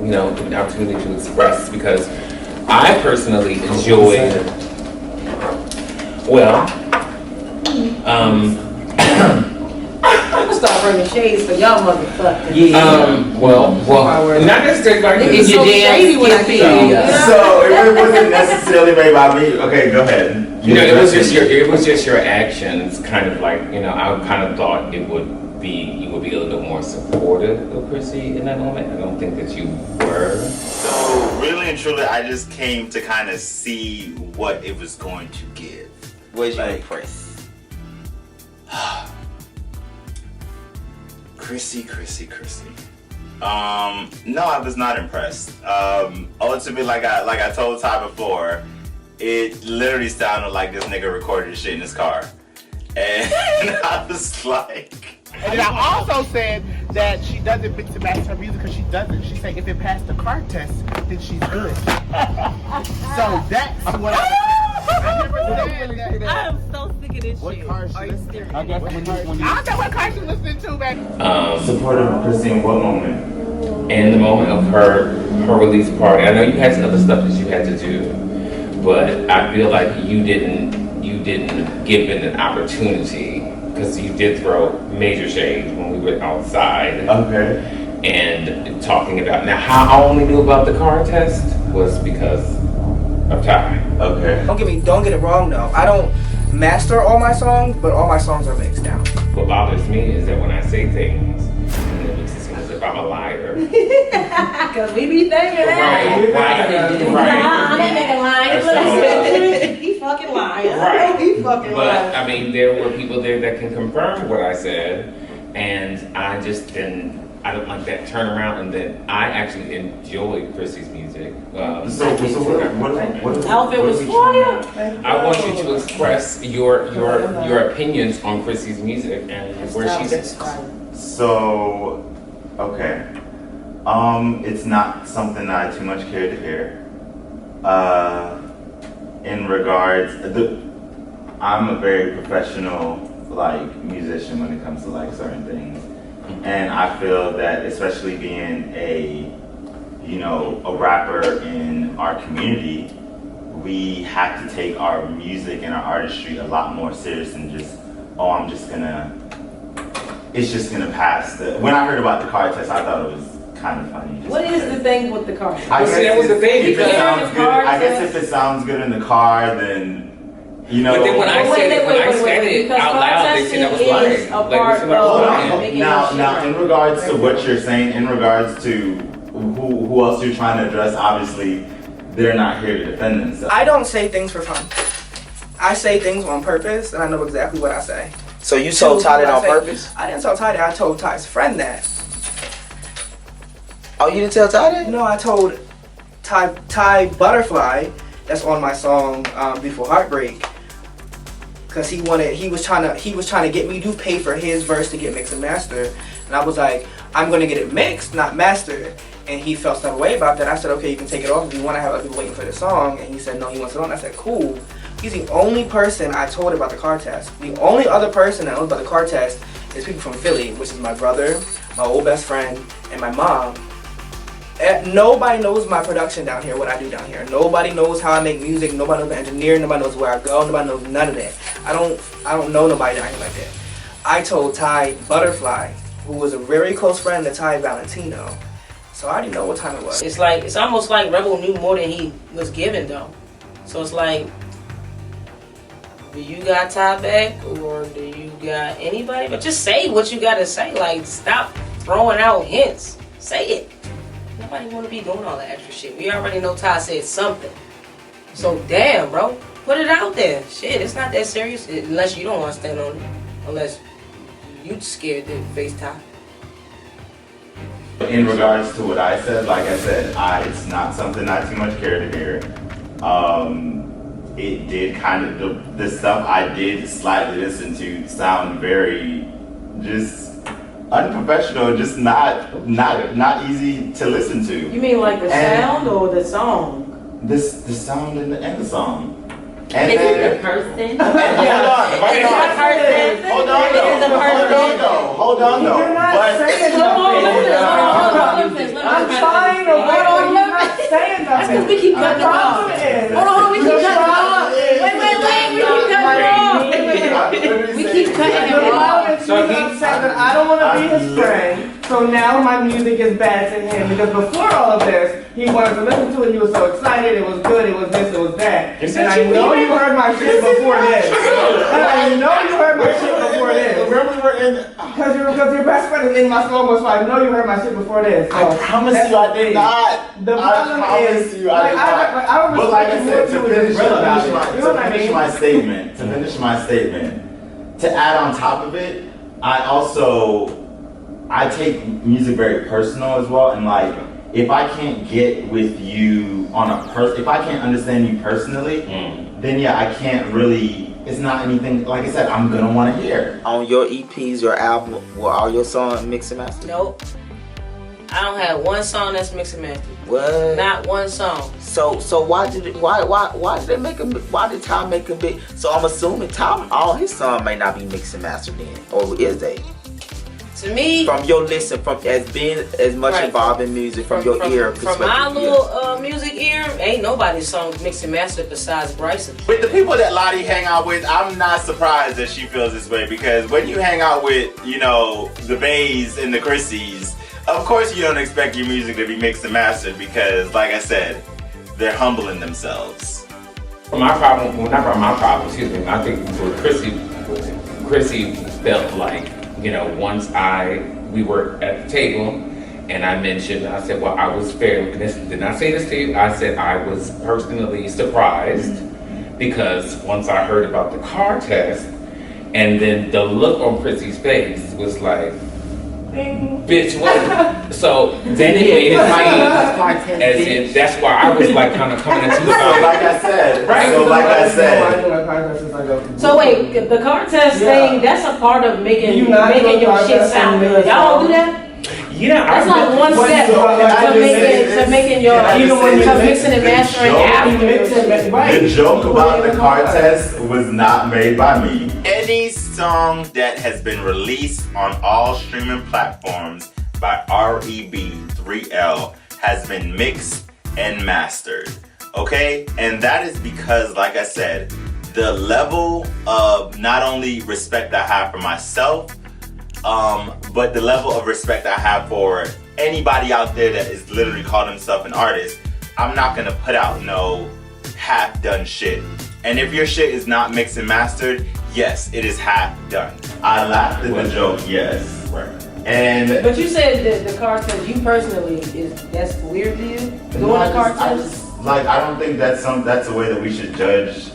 know, give an opportunity to express, because I personally enjoyed, well, I'm gonna start bringing shades for y'all motherfuckers. well, not necessarily like it's so shady when I see you. So it wasn't necessarily made by me. Okay, go ahead. You know, it was just your actions, kind of like, you know, I kind of thought you would be a little bit more supportive of Chrissy in that moment. I don't think that you were. So really and truly, I just came to kind of see what it was going to give. Was you impressed? Chrissy. No, I was not impressed. Ultimately, like I told Ty before, it literally sounded like this nigga recorded shit in his car, and I was like. And then I also said that she doesn't mix and match her music because she doesn't. She said if it passed the car test, then she's good. So that's what I am so sick of this shit. Are you serious? I don't know what car she listening to, baby. Supportive of Chrissy in what moment? In the moment of her release party. I know you had some other stuff that you had to do, but I feel like you didn't give it an opportunity, because you did throw major shade when we were outside. Okay. And talking about, now how I only knew about the car test was because of Ty. Okay. Don't get it wrong though. I don't master all my songs, but all my songs are mixed down. What bothers me is that when I say things, and it makes it seem as if I'm a liar. Because we be thinking that. Right. He fucking lying. Right. He fucking lying. But I mean, there were people there that can confirm what I said, and I just didn't. I don't like that turnaround, and then I actually enjoyed Chrissy's music. What Outfit was fire. I want you to express your opinions on Chrissy's music and where she's at. So, okay. It's not something I too much care to hear. In regards, I'm a very professional musician when it comes to certain things. And I feel that, especially being a rapper in our community, we have to take our music and our artistry a lot more serious than just, it's just gonna pass. When I heard about the car test, I thought it was kind of funny. What is the thing with the car test? I guess that was the thing. If it sounds good, I guess if it sounds good in the car, then. But then when I said it out loud, they said I was lying. Now, in regards to what you're saying, in regards to who else you're trying to address, obviously, they're not here to defend themselves. I don't say things for fun. I say things on purpose, and I know exactly what I say. So you told Ty that on purpose? I didn't tell Ty that. I told Ty's friend that. Oh, you didn't tell Ty that? No, I told Ty Butterfly, that's on my song Before Heartbreak. Cause he was trying to get me to pay for his verse to get mixed and mastered, and I was like, I'm gonna get it mixed, not mastered. And he felt some way about that. I said, okay, you can take it off if you want to have other people waiting for the song. And he said, no, he wants it on. I said, cool. He's the only person I told about the car test. The only other person that knows about the car test is people from Philly, which is my brother, my old best friend, and my mom. Nobody knows my production down here, what I do down here. Nobody knows how I make music. Nobody knows the engineer. Nobody knows where I go. Nobody knows none of that. I don't know nobody down here like that. I told Ty Butterfly, who was a very close friend to Ty Valentino. So I already know what time it was. It's almost like Rebel knew more than he was given though. So it's like, do you got Ty back or do you got anybody? But just say what you gotta say. Like, stop throwing out hints. Say it. Nobody want to be doing all that extra shit. We already know Ty said something. So damn, bro, put it out there. Shit, it's not that serious unless you don't want to stand on it. Unless you scared to face Ty. In regards to what I said, like I said, it's not something I too much care to hear. It did kind of, the stuff I did slightly listen to sound very just unprofessional, just not easy to listen to. You mean like the sound or the song? The sound and the song. And Is then, it the person? Hold on though. You're not saying nothing. I'm trying to wait on you not saying nothing. We keep cutting off. Hold on, we keep cutting off. Wait, we keep cutting off. We keep cutting him off. So he said that I don't want to be his friend. So now my music is bad to him because before all of this, he wanted to listen to it. He was so excited. It was good. It was this. It was that. And I know you heard my shit before this. And I know you heard my shit before this. Remember we were in. Because your best friend is in my song, so I know you heard my shit before this. So I promise you I did not. The problem is, like, I would but like I said, to finish my statement, to add on top of it, I take music very personal as well, and like, if I can't get with you on a if I can't understand you personally, then yeah, I can't really, it's not anything, like I said, I'm gonna want to hear. On your EPs, your album, were all your songs mixed and mastered? Nope. I don't have one song that's mixed and mastered. What? Not one song. So why did they make a, why did Tom make a big, so I'm assuming Tom, all his songs may not be mixed and mastered then, or is they? To me, from your listen, from as being as much involved in music, from your ear perspective. From my little music ear, ain't nobody's song mixed and mastered besides Bryson. With the people that Lodi hang out with, I'm not surprised that she feels this way, because when you hang out with, you know, the Bays and the Chrissys, of course you don't expect your music to be mixed and mastered, because like I said, they're humbling themselves. My problem, well, not my problem, excuse me, I think for Chrissy felt like, you know, once we were at the table and I mentioned, I said, well, I was fairly, did not say this to you, I said I was personally surprised because once I heard about the car test, and then the look on Chrissy's face was like, bitch, what? So then it made it seem as if that's why I was like kind of coming into the like I said, right? So like I said. So wait, the car test thing, that's a part of making your shit sound good. Y'all don't do that? Yeah, that's like one step to making your mixing and mastering after. The joke about the car test was not made by me. Any song that has been released on all streaming platforms by REB3L has been mixed and mastered. Okay? And that is because, like I said, the level of not only respect I have for myself, but the level of respect I have for anybody out there that is literally calling himself an artist, I'm not gonna put out no half-done shit. And if your shit is not mixed and mastered, yes, it is half done. I laughed at the joke, yes. Right. But you said that the car test, you personally, that's weird to you? Doing a car test? I don't think that's a way that we should judge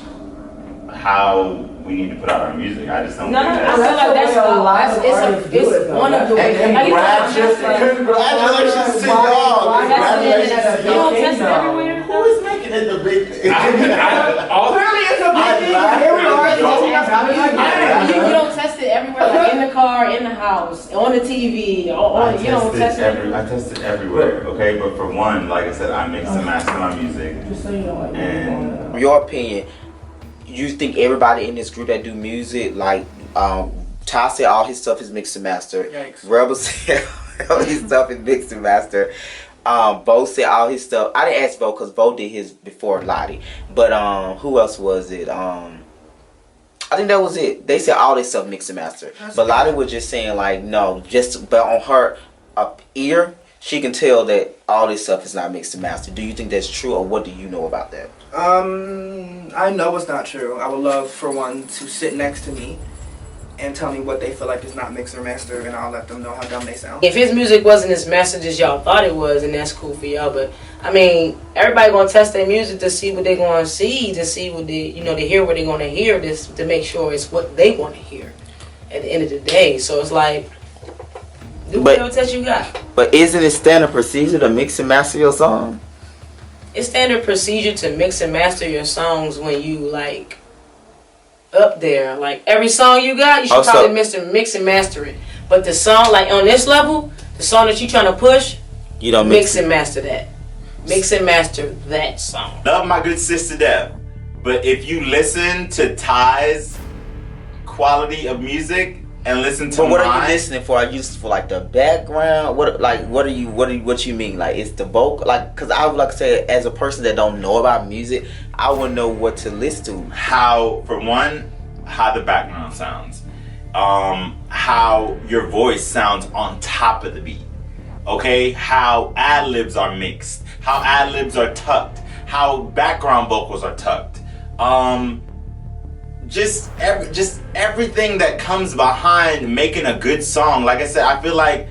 how we need to put out our music. I just don't think that's... I feel like that's a lot of artists do it, though. One of the ways. Congratulations to y'all. Congratulations to you. You don't test it everywhere? Who is making it the big thing? Clearly it's a big thing. Here we are. You don't test it everywhere, like in the car, in the house, on the TV, or you don't test it. I test it everywhere, okay? But for one, like I said, I mix and master my music. Just so you know, like, in your opinion, you think everybody in this group that do music, like Ty said all his stuff is mixed and mastered. Yikes. Rebel said all his stuff is mixed and mastered. Bo said all his stuff. I didn't ask Bo because Bo did his before Lodi. But who else was it? I think that was it. They said all this stuff mixed and mastered. But Lodi was just saying like no, but on her ear, she can tell that all this stuff is not mixed and mastered. Do you think that's true, or what do you know about that? I know it's not true. I would love for one to sit next to me and tell me what they feel like is not mixed or mastered, and I'll let them know how dumb they sound. If his music wasn't as mastered as y'all thought it was, and that's cool for y'all, but I mean, everybody gonna test their music to see what they gonna see, to see what they, to hear what they gonna hear, this to make sure it's what they want to hear at the end of the day. So it's like, do whatever test you got. But isn't it standard procedure to mix and master your song? It's standard procedure to mix and master your songs when you like up there. Like every song you got, you should probably mix and master it. But the song, like on this level, the song that you trying to push, you don't mix and master that. Mix and master that song. Love my good sister Deb, but if you listen to Ty's quality of music and listen to what mine, are you listening for? Are you for like the background? What you mean? Like it's the vocal? Like, cause I would like to say, as a person that don't know about music, I wouldn't know what to listen to. How, for one, how the background sounds, how your voice sounds on top of the beat. Okay, how ad-libs are mixed, how ad-libs are tucked, how background vocals are tucked. Just everything that comes behind making a good song. Like I said, I feel like,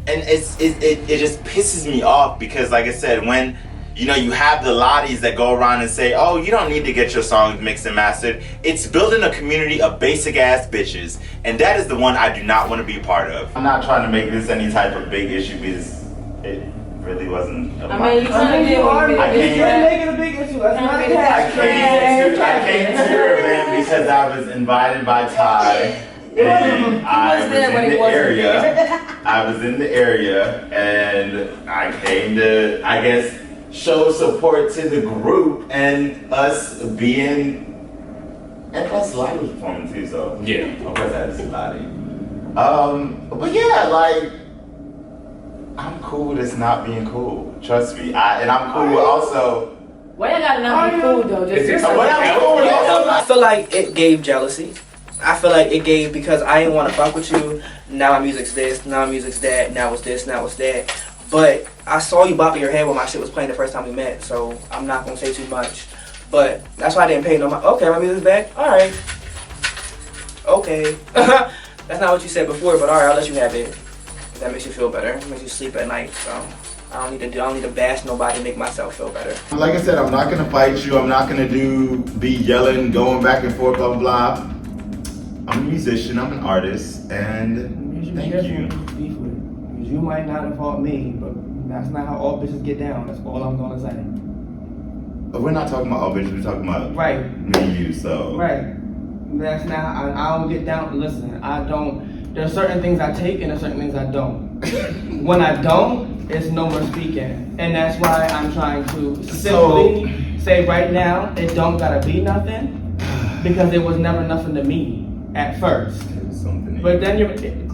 and it just pisses me off because, like I said, when you have the Lotties that go around and say, oh, you don't need to get your songs mixed and mastered. It's building a community of basic ass bitches, and that is the one I do not want to be a part of. I'm not trying to make this any type of big issue because it really wasn't. I mean, you're trying to make it a big issue. That's not a I came to your event because I was invited by Ty. And I was in the area and I came to, I guess, show support to the group and us being, and plus Lottie was performing too, so yeah, of course I had to see Lottie. But yeah, like, I'm cool with this not being cool. Trust me, and I'm cool with also. Why you gotta not be cool though? I feel like it gave jealousy. I feel like it gave because I didn't want to fuck with you. Now my music's this, now my music's that, now it's this, now it's that. But I saw you bopping your head when my shit was playing the first time we met, so I'm not gonna say too much. But that's why I didn't pay no mind. Okay, my music's back. All right. Okay. That's not what you said before, but all right, I'll let you have it. That makes you feel better. It makes you sleep at night. So I don't need to bash nobody to make myself feel better. Like I said, I'm not gonna fight you. I'm not gonna be yelling, going back and forth, blah blah blah. I'm a musician. I'm an artist, and thank you. You might not have fought me, but that's not how all bitches get down. That's all I'm gonna say. But we're not talking about all bitches. We're talking about me and you. So that's not. I don't get down. Listen, I don't. There's certain things I take and there's certain things I don't. When I don't, it's no more speaking, and that's why I'm trying to simply say right now it don't gotta be nothing because it was never nothing to me at first. It was something. But then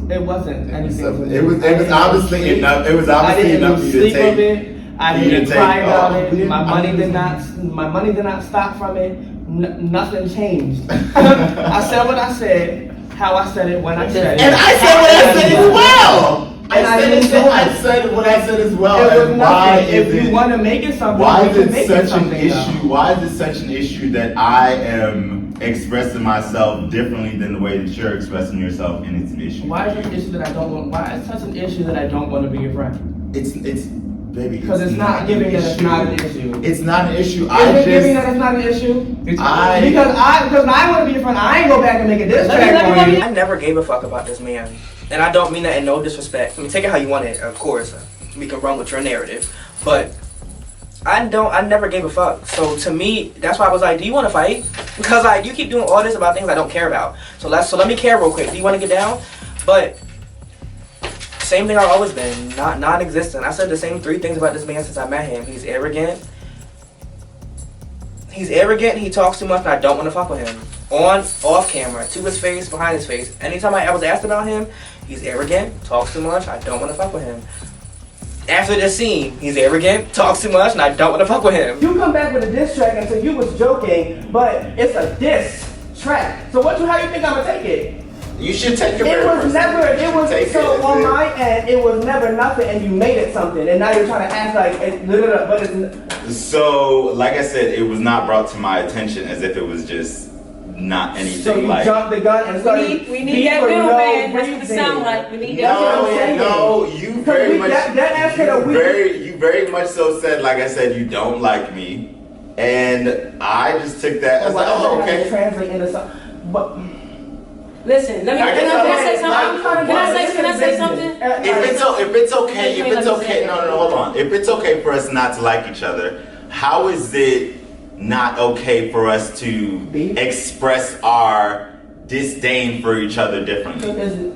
it wasn't anything. It was obviously enough. It was obviously enough for you to take. I didn't cry about it. My money did not stop from it. Nothing changed. I said what I said, how I said it, when I said it. And I said what I said as well. I said what I said as well. It was nothing. If you want to make it something, why is it such an issue? Why is it such an issue that I am expressing myself differently than the way that you're expressing yourself, and it's an issue? Why is it an issue that I don't want? Why is it such an issue that I don't want to be your friend? It's baby. Because it's not giving that it's not an issue. It's not an issue. Giving that it's not an issue. Because I want to be your friend. I ain't go back and make a diss track on you. I never gave a fuck about this man, and I don't mean that in no disrespect. I mean, take it how you want it. Of course, we can run with your narrative, but I never gave a fuck. So to me, that's why I was like, do you want to fight? Because like you keep doing all this about things I don't care about. So let me care real quick. Do you want to get down? But same thing I've always been, non-existent. I said the same 3 things about this man since I met him. He's arrogant. He talks too much, and I don't want to fuck with him. On, off camera, to his face, behind his face. Anytime I was asked about him, he's arrogant, talks too much, I don't want to fuck with him. After this scene, he's arrogant, talks too much, and I don't want to fuck with him. You come back with a diss track and say you was joking, but it's a diss track. So how you think I'm gonna take it? You should take it. On my end, it was never nothing, and you made it something, and now you're trying to act like but it's. So, like I said, it was not brought to my attention as if it was just not anything. So you jumped the gun and started. We need that middleman. That's what it sounds like. We need that. No, you very much. You very much so said. Like I said, you don't like me, and I just took that as like, oh, okay. Translate into something, but. Listen, can I say something? Can I say something? If it's okay, no, hold on. If it's okay for us not to like each other, how is it not okay for us to express our disdain for each other differently?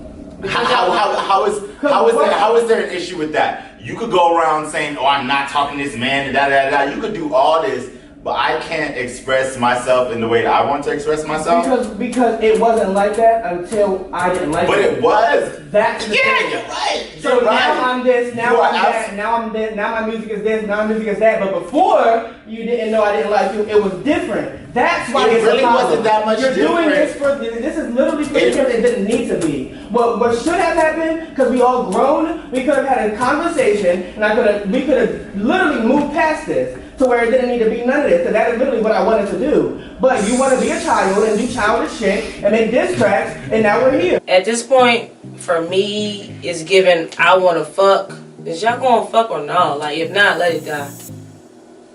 How is there an issue with that? You could go around saying, "Oh, I'm not talking to this man," and da da da. You could do all this, but I can't express myself in the way that I want to express myself. Because it wasn't like that until I didn't like it. But it was. That's the thing. You're right. So now I'm this, now I'm that, now I'm this, now my music is this, now my music is that. But before, you didn't know I didn't like you. It was different. That's why it really wasn't that much You're different. doing this for, this is literally for because it didn't need to be. What should have happened, because we all grown, we could have had a conversation, and we could have literally moved past this to where it didn't need to be none of this, because that is literally what I wanted to do. But you want to be a child and do childish shit and make diss tracks, and now we're here. At this point, for me, it's given I want to fuck. Is y'all going to fuck or no? Like, if not, let it die.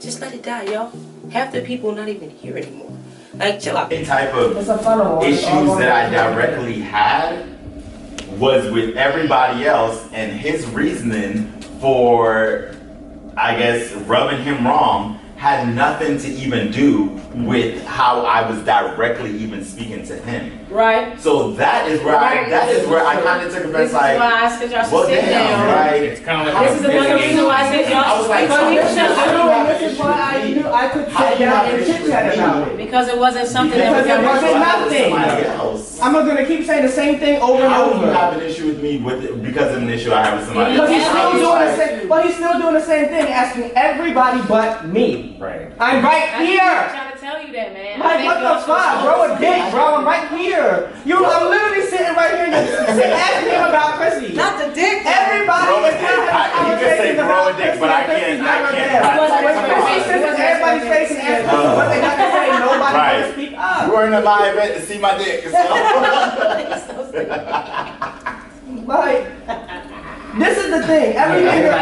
Just let it die, y'all. Half the people not even here anymore. Like, chill out. The type of issues that I directly had was with everybody else, and his reasoning for, I guess, rubbing him wrong had nothing to even do with how I was directly even speaking to him. Right. So that is where I kind of took offense. Like, this is why I said y'all should sit down. Right? It's kind of like this is the one reason why I said y'all should sit down. This is why I knew I could sit down and chit chat about it. Because it wasn't something that was nothing. I'm not gonna keep saying the same thing over and over. How do you have an issue with me because of an issue I have with somebody else? Because he's still doing the same thing, asking everybody but me. Right. I'm right here. I'm trying to tell you that, man. Like, what the fuck, bro? A dick, bro. I'm right here. I'm literally sitting right here asking him about Chrissy. Not the dick. Everybody is having conversations about Chrissy. But I can't. Everybody's facing asking what they got to say. Nobody can speak up. You were in a live event to see my dick. Like, this is the thing. Everything you're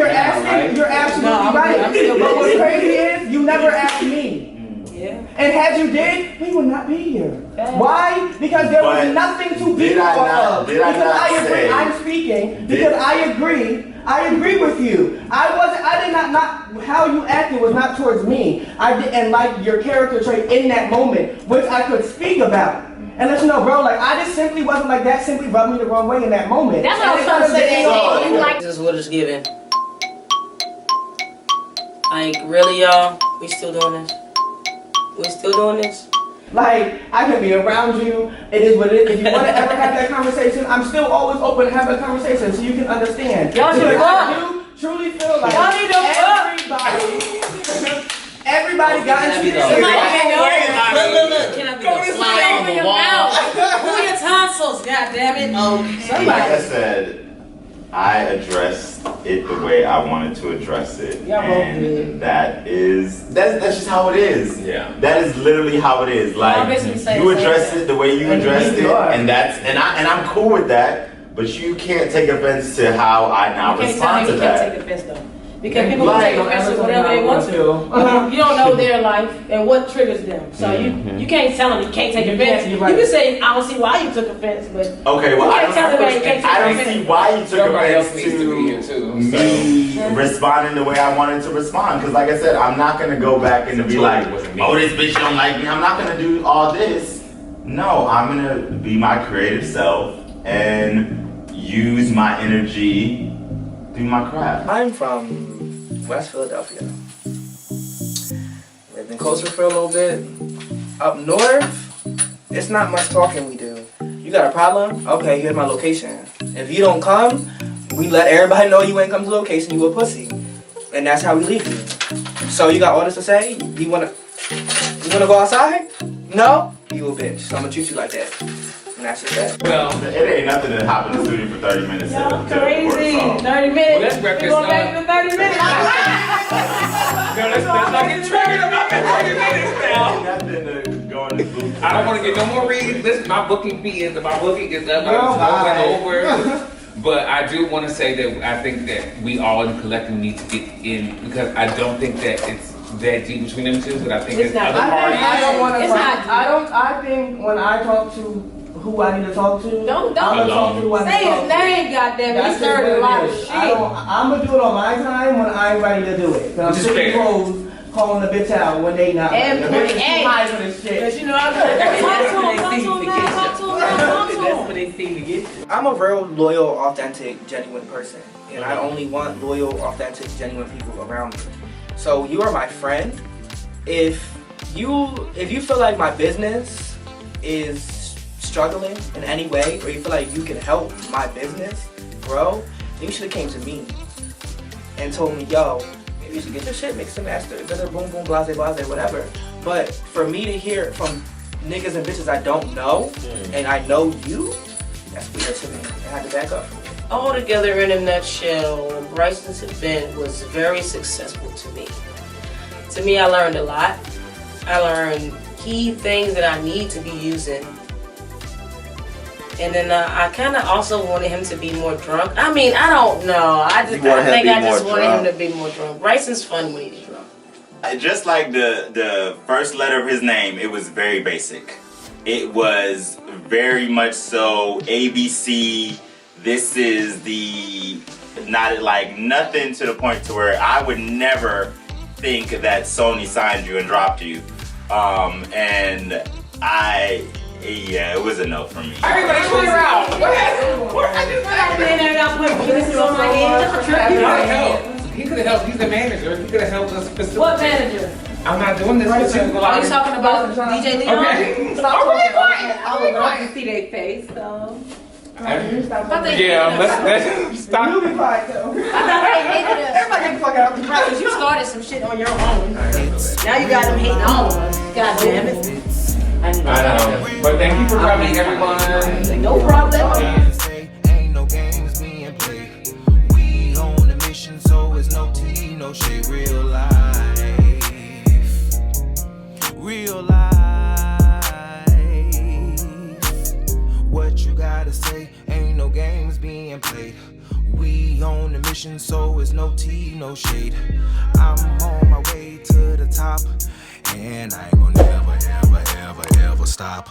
asking, you're absolutely right. But what's crazy is you never asked me. Yeah. And had you did, we would not be here. Why? Because there was nothing to be off of. Because I agree. I'm speaking because I agree. I agree with you. I did not how you acted was not towards me. I didn't like your character trait in that moment, which I could speak about. And let you know, bro, like, I just simply wasn't like that, simply rubbed me the wrong way in that moment. That's what I was trying to say. This is what it's given. Like, really, y'all? We still doing this? We still doing this? Like, I can be around you. It is what it is. If you want to ever have that conversation, I'm still always open to have a conversation so you can understand. Y'all should I do truly feel like y'all need everybody got into this. Look, can I be a fly on the wall? Pull your tonsils, goddammit. Like I said, I addressed it the way I wanted to address it, and that's just how it is. Yeah, that is literally how it is. Like, you address it the way you addressed it, and I'm cool with that. But you can't take offense to how I now respond to that. You can't take offense though. Because people can take offense to whatever they want to. You don't know their life and what triggers them. So you can't tell them you can't take offense. You can say, I don't see why you took offense, but okay, well, I don't see why you took offense to me responding the way I wanted to respond. Because like I said, I'm not going to go back and be like, oh, this bitch don't like me. I'm not going to do all this. No, I'm going to be my creative self and use my energy, do my craft. I'm from West Philadelphia. Lived in Coastal for a little bit. Up north, it's not much talking we do. You got a problem? Okay, here's my location. If you don't come, we let everybody know you ain't come to the location, you a pussy. And that's how we leave you. So you got all this to say? You wanna go outside? No? You a bitch. So I'm gonna treat you like that. And that's just that. Well, it ain't nothing to hop in the studio for 30 minutes. Y'all crazy. 30 minutes. Well, let's wrap this up. We're going back to 30 minutes. No, let's not get triggered about that 30 minutes now. I don't want to get no more reads. Listen, my booking is up. I'm over. But I do want to say that I think that we all in the collective need to get in, because I don't think that it's that deep between them two, but I think it's other parties. I think when I talk to who I need to talk to. Don't I'm gonna talk to who I need to say talk his to. name, goddamn. He started a lot of shit. I'm gonna do it on my time when I'm ready to do it. Cause I'm sick of hoes calling a bitch out when they not. And the bitch is too high for this shit. Because you know, talk to him. I'm a real loyal, authentic, genuine person, and I only want loyal, authentic, genuine people around me. So you are my friend. If you feel like my business is struggling in any way, or you feel like you can help my business grow, then you should have came to me and told me, yo, maybe you should get your shit mixed and mastered, boom boom, blase blase, whatever. But for me to hear from niggas and bitches I don't know, and I know you, that's weird to me. I had to back up from it. Altogether, in a nutshell, Bryson's event was very successful to me. To me, I learned a lot. I learned key things that I need to be using. And then I kind of also wanted him to be more drunk. I mean, I don't know. I think I just wanted him to be more drunk. Bryson's fun when he's drunk. Just like the first letter of his name, it was very basic. It was very much so ABC. This is the, not like nothing to the point to where I would never think that Sony signed you and dropped you. And it was a no for me. Everybody clear out. I just went out there and I put pieces on my head. He could have helped. He's the manager. He could have helped us facilitate. What manager? I'm not doing this. Are you talking about DJ Leon? Okay. Stop talking. I would love to see their face, though. Yeah, let's stop. You'll be fine, though. Everybody can fuck out the crowd because you started some shit on your own. Now you got them hating all of us. God damn it. I know. But thank you for coming, everyone. No problem. Ain't no games being played. We on a mission, so it's no tea, no shade. Real life. Real life. What you gotta say? Ain't no games being played. We on a mission, so it's no tea, no shade. I'm on my way to the top, and I ain't gonna never, ever, ever, ever stop.